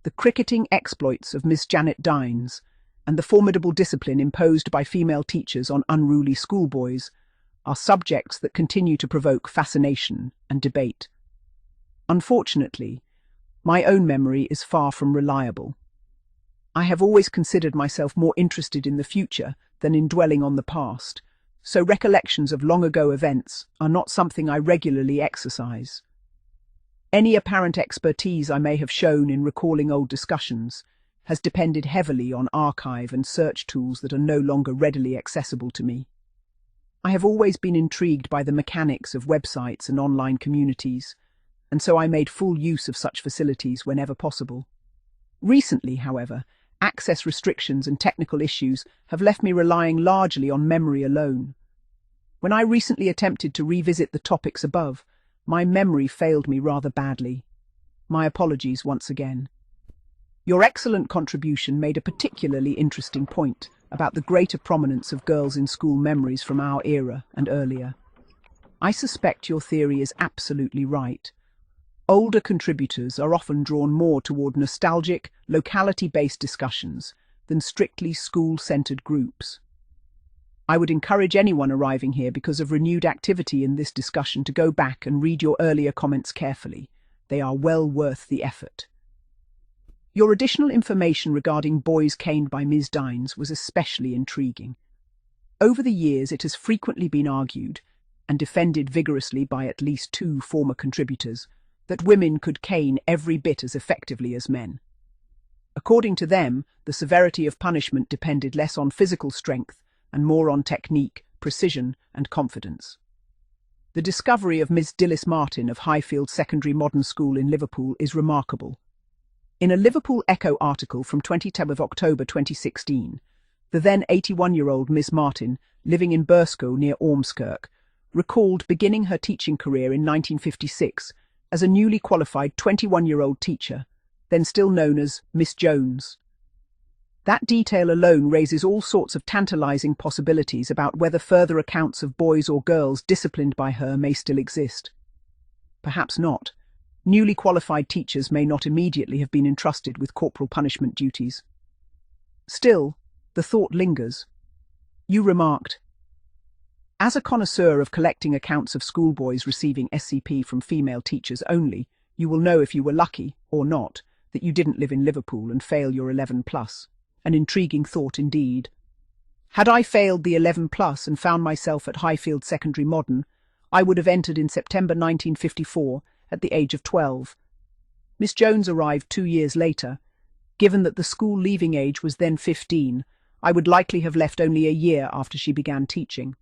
the cricketing exploits of Miss Janet Dines, and the formidable discipline imposed by female teachers on unruly schoolboys are subjects that continue to provoke fascination and debate. Unfortunately, my own memory is far from reliable. I have always considered myself more interested in the future than in dwelling on the past, so recollections of long-ago events are not something I regularly exercise. Any apparent expertise I may have shown in recalling old discussions has depended heavily on archive and search tools that are no longer readily accessible to me. I have always been intrigued by the mechanics of websites and online communities, and so I made full use of such facilities whenever possible. Recently, however, access restrictions and technical issues have left me relying largely on memory alone. When I recently attempted to revisit the topics above, my memory failed me rather badly. My apologies once again. Your excellent contribution made a particularly interesting point about the greater prominence of girls in school memories from our era and earlier. I suspect your theory is absolutely right. Older contributors are often drawn more toward nostalgic, locality-based discussions than strictly school-centered groups. I would encourage anyone arriving here because of renewed activity in this discussion to go back and read your earlier comments carefully. They are well worth the effort. Your additional information regarding boys caned by Ms. Dines was especially intriguing. Over the years, it has frequently been argued, and defended vigorously by at least 2 former contributors, that women could cane every bit as effectively as men. According to them, the severity of punishment depended less on physical strength and more on technique, precision, and confidence. The discovery of Ms. Dilys Martin of Highfield Secondary Modern School in Liverpool is remarkable. In a Liverpool Echo article from 2010 of October 2016, the then 81-year-old Miss Martin, living in Burskow near Ormskirk, recalled beginning her teaching career in 1956 as a newly qualified 21-year-old teacher, then still known as Miss Jones. That detail alone raises all sorts of tantalizing possibilities about whether further accounts of boys or girls disciplined by her may still exist. Perhaps not. Newly qualified teachers may not immediately have been entrusted with corporal punishment duties. Still, the thought lingers. You remarked, "As a connoisseur of collecting accounts of schoolboys receiving SCP from female teachers only, you will know if you were lucky, or not, that you didn't live in Liverpool and fail your 11+. An intriguing thought indeed. Had I failed the 11+ and found myself at Highfield Secondary Modern, I would have entered in September 1954 at the age of 12. Miss Jones arrived 2 years later. Given that the school leaving age was then 15, I would likely have left only a year after she began teaching.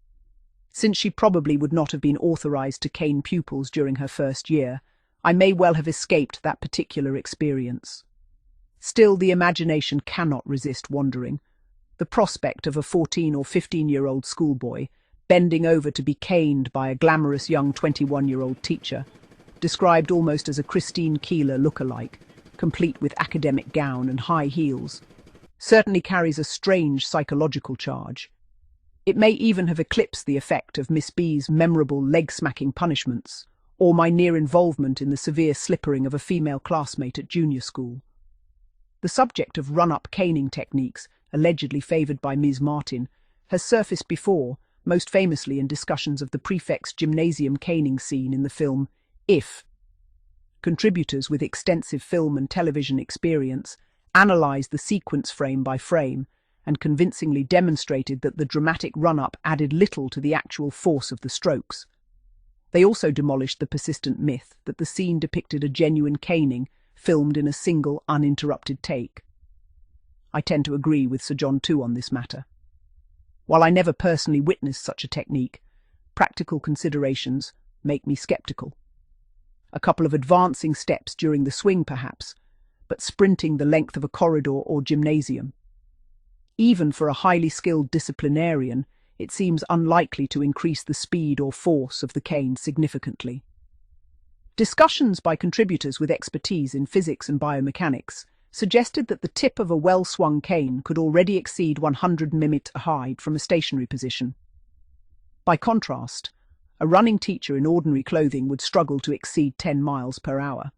Since she probably would not have been authorized to cane pupils during her first year, I may well have escaped that particular experience. Still, the imagination cannot resist wandering. The prospect of a 14 or 15-year-old schoolboy bending over to be caned by a glamorous young 21-year-old teacher, described almost as a Christine Keeler look-alike, complete with academic gown and high heels, certainly carries a strange psychological charge. It may even have eclipsed the effect of Miss B's memorable leg-smacking punishments, or my near involvement in the severe slippering of a female classmate at junior school. The subject of run-up caning techniques, allegedly favoured by Ms. Martin, has surfaced before, most famously in discussions of the prefect's gymnasium caning scene in the film If. Contributors with extensive film and television experience analysed the sequence frame by frame and convincingly demonstrated that the dramatic run-up added little to the actual force of the strokes. They also demolished the persistent myth that the scene depicted a genuine caning filmed in a single, uninterrupted take. I tend to agree with Sir John too on this matter. While I never personally witnessed such a technique, practical considerations make me sceptical. A couple of advancing steps during the swing perhaps, but sprinting the length of a corridor or gymnasium. Even for a highly skilled disciplinarian, it seems unlikely to increase the speed or force of the cane significantly. Discussions by contributors with expertise in physics and biomechanics suggested that the tip of a well-swung cane could already exceed 100 mm height from a stationary position. By contrast, a running teacher in ordinary clothing would struggle to exceed 10 miles per hour.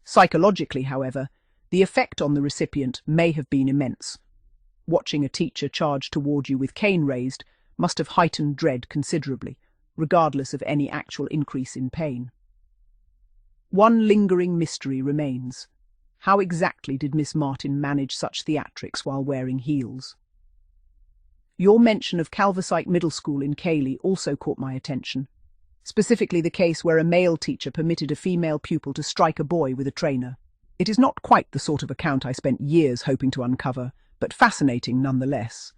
Psychologically, however, The effect on the recipient may have been immense. Watching a teacher charge toward you with cane raised must have heightened dread considerably, regardless of any actual increase in pain. One lingering mystery remains. How exactly did Miss Martin manage such theatrics while wearing heels? Your mention of Calversite Middle School in Cayley also caught my attention, specifically the case where a male teacher permitted a female pupil to strike a boy with a trainer. It is not quite the sort of account I spent years hoping to uncover, but fascinating nonetheless.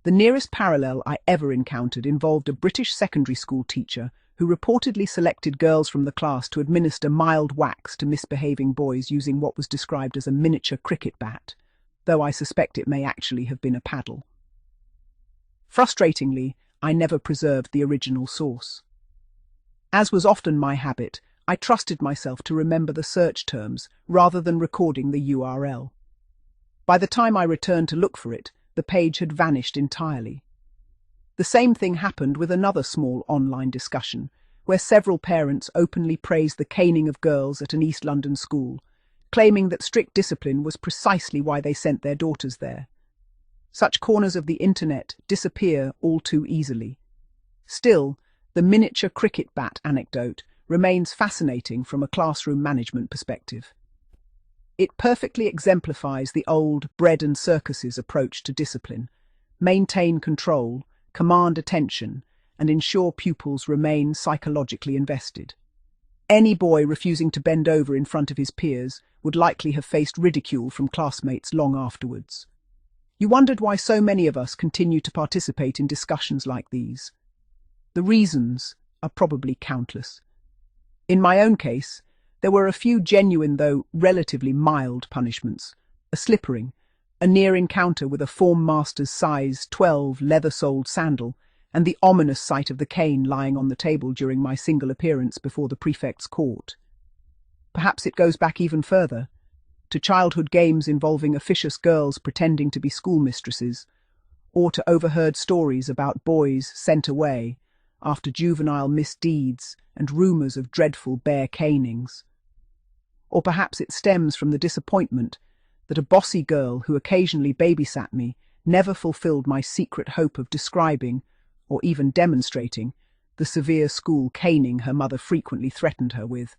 The nearest parallel I ever encountered involved a British secondary school teacher who reportedly selected girls from the class to administer mild whacks to misbehaving boys using what was described as a miniature cricket bat, though I suspect it may actually have been a paddle. Frustratingly, I never preserved the original source. As was often my habit, I trusted myself to remember the search terms rather than recording the URL. By the time I returned to look for it, the page had vanished entirely. The same thing happened with another small online discussion, where several parents openly praised the caning of girls at an East London school, claiming that strict discipline was precisely why they sent their daughters there. Such corners of the internet disappear all too easily. Still, the miniature cricket bat anecdote remains fascinating from a classroom management perspective. It perfectly exemplifies the old bread and circuses approach to discipline: maintain control, command attention, and ensure pupils remain psychologically invested. Any boy refusing to bend over in front of his peers would likely have faced ridicule from classmates long afterwards. You wondered why so many of us continue to participate in discussions like these. The reasons are probably countless. In my own case, there were a few genuine, though relatively mild, punishments: a slippering, a near encounter with a form master's size 12 leather-soled sandal, and the ominous sight of the cane lying on the table during my single appearance before the prefect's court. Perhaps it goes back even further, to childhood games involving officious girls pretending to be schoolmistresses, or to overheard stories about boys sent away after juvenile misdeeds and rumours of dreadful bear canings. Or perhaps it stems from the disappointment that a bossy girl who occasionally babysat me never fulfilled my secret hope of describing, or even demonstrating, the severe school caning her mother frequently threatened her with.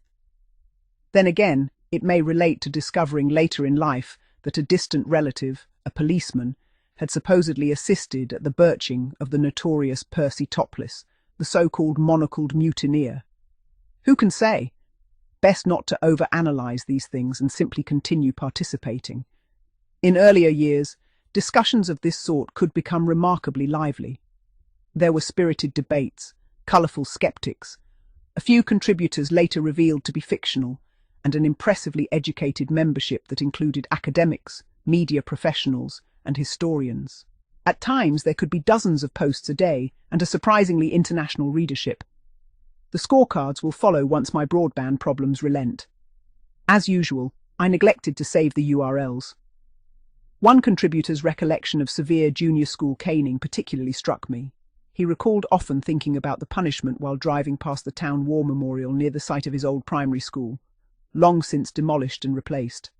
Then again, it may relate to discovering later in life that a distant relative, a policeman, had supposedly assisted at the birching of the notorious Percy Topless, the so-called monocled mutineer. Who can say? Best not to overanalyze these things and simply continue participating. In earlier years, discussions of this sort could become remarkably lively. There were spirited debates, colourful skeptics, a few contributors later revealed to be fictional, and an impressively educated membership that included academics, media professionals, and historians. At times, there could be dozens of posts a day and a surprisingly international readership. The scorecards will follow once my broadband problems relent. As usual, I neglected to save the URLs. One contributor's recollection of severe junior school caning particularly struck me. He recalled often thinking about the punishment while driving past the town war memorial near the site of his old primary school, long since demolished and replaced.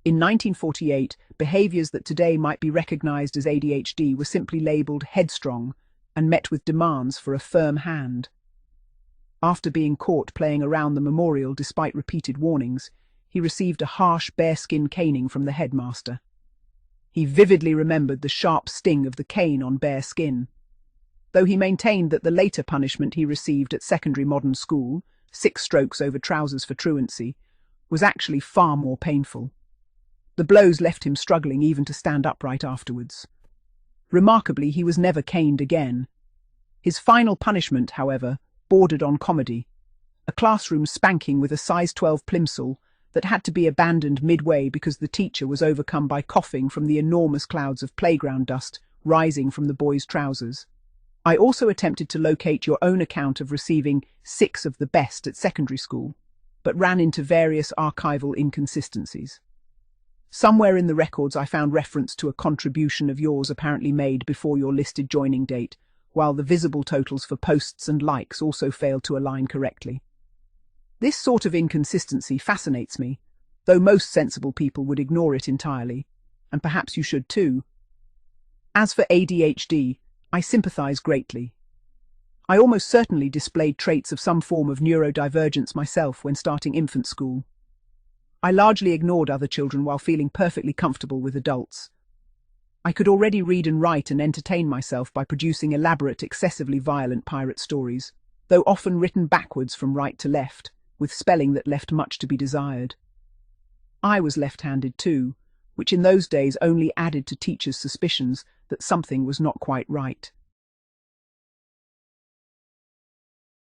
In 1948, behaviours that today might be recognised as ADHD were simply labelled headstrong and met with demands for a firm hand. After being caught playing around the memorial despite repeated warnings, he received a harsh bearskin caning from the headmaster. He vividly remembered the sharp sting of the cane on bare skin, though he maintained that the later punishment he received at secondary modern school, 6 strokes over trousers for truancy, was actually far more painful. The blows left him struggling even to stand upright afterwards. Remarkably, he was never caned again. His final punishment, however, bordered on comedy: a classroom spanking with a size 12 plimsoll that had to be abandoned midway because the teacher was overcome by coughing from the enormous clouds of playground dust rising from the boys' trousers. I also attempted to locate your own account of receiving 6 of the best at secondary school, but ran into various archival inconsistencies. Somewhere in the records I found reference to a contribution of yours apparently made before your listed joining date, while the visible totals for posts and likes also failed to align correctly. This sort of inconsistency fascinates me. though most sensible people would ignore it entirely, and perhaps you should too. As for ADHD, I sympathise greatly. I almost certainly displayed traits of some form of neurodivergence myself when starting infant school. I largely ignored other children while feeling perfectly comfortable with adults. I could already read and write and entertain myself by producing elaborate, excessively violent pirate stories, though often written backwards from right to left, with spelling that left much to be desired. I was left-handed too, which in those days only added to teachers' suspicions that something was not quite right.